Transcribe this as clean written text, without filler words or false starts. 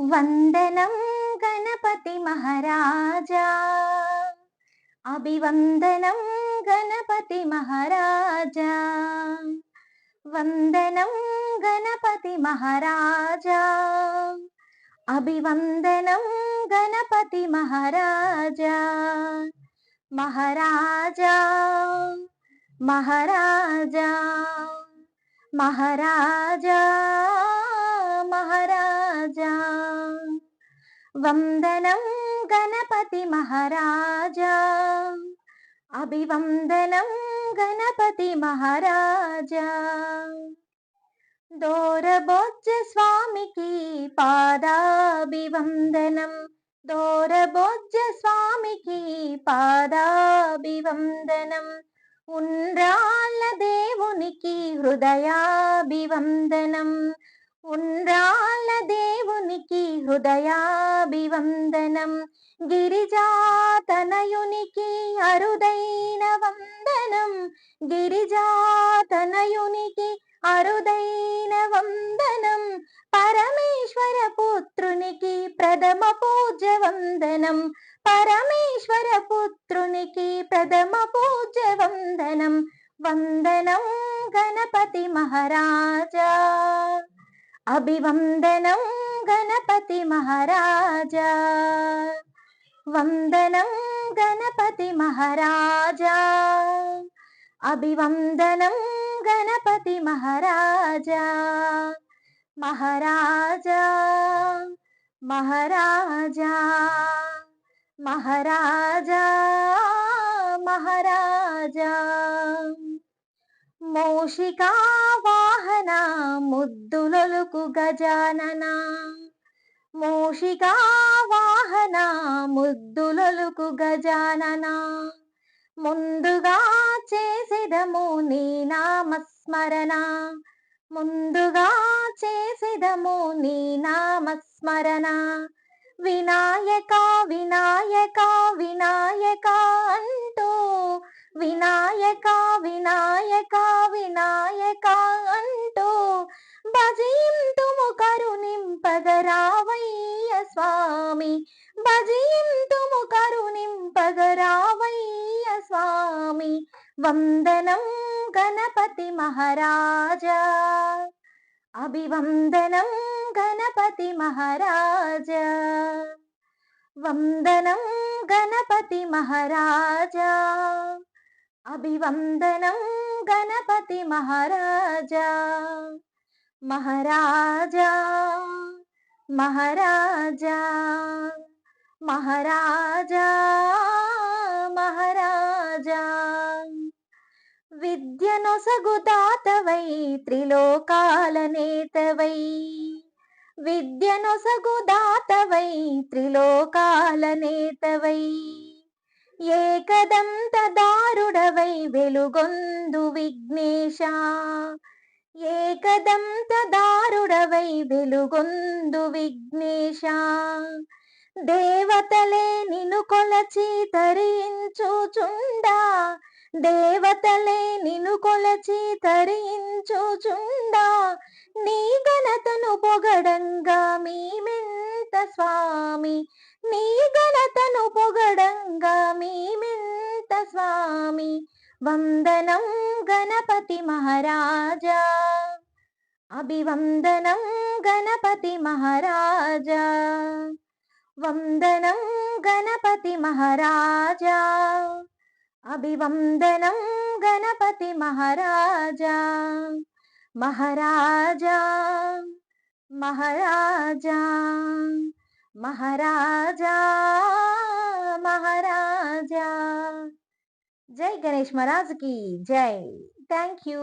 వందనం గణపతి మహారాజా, అభివందనం గణపతి మహారాజా. వందనం గణపతి మహారాజా, అభివందనం గణపతి మహారాజా. మహారాజా మహారాజా మహారాజా మహారాజా. వందనం గణపతి మహారాజా, అభివందనం గణపతి మహారాజా. దోరబొజ్జ స్వామికి పాదాభివందనం, దోరబొజ్జ స్వామికి పాదాభివందనం. ఉండ్రాళ్ళ దేవునికి హృదయాభివందనం, ఉండ్రాళ్ళ దేవునికి హృదయాభివందనం. గిరిజాతనయునికి అరుదైన వందనం, గిరిజాతనయునికి అరుదైన వందనం. పరమేశ్వర పుత్రునికి ప్రథమ పూజ్య వందనం, పరమేశ్వర పుత్రునికి ప్రథమ పూజ్య వందనం. వందనం గణపతి మహారాజా, అభివందనం గణపతి మహారాజా. వందనం గణపతి మహారాజా, అభివందనం గణపతి మహారాజా. మహారాజా మహారాజా మహారాజా మహారాజా. మూషికా వాహన ముద్దులొలుకు గజానన, మూషికా వాహన ముద్దులొలుకు గజానన. ముందుగా చేసెదము నీ నామస్మరణ, ముందుగా చేసెదము నీ నామస్మరణ. వినాయక వినాయక వినాయక అంటూ, వినాయక వినాయక వినాయక అంటూ భజింతుము కరుణింపగరావయ్య స్వామి, భజింతుము కరుణింపగరావయ్య స్వామి. వందనం గణపతి మహారాజా, అభివందనం గణపతి మహారాజా. వందనం గణపతి మహారాజా, అభివందనం గణపతి మహారాజా. మహారాజా మహారాజా మహారాజా మహారాజా. విద్యనొసగు దాతవై త్రిలోకాల నేతవై, విద్యనొసగు దాతవై త్రిలోకాల నేతవై. ఏకదంత దారుడవై వెలుగొందు విఘ్నేశ, ఏకదంత దారుడవై వెలుగొందు విఘ్నేశ. దేవతలే నిన్ను కొలచి తరించుచుండా, దేవతలే నిన్ను కొలచి తరించుచుండా. నీ ఘనతను పొగడంగా మేమెంత స్వామి, నీ ఘనతను పొగడంగా మేమెంత స్వామి. వందనం గణపతి మహారాజా, అభివందనం గణపతి మహారాజా. వందనం గణపతి మహారాజా, అభివందనం గణపతి మహారాజా. మహారాజా మహారాజా మహారాజా మహారాజా. జై గణేష్ మహారాజ్ की जय. Thank you.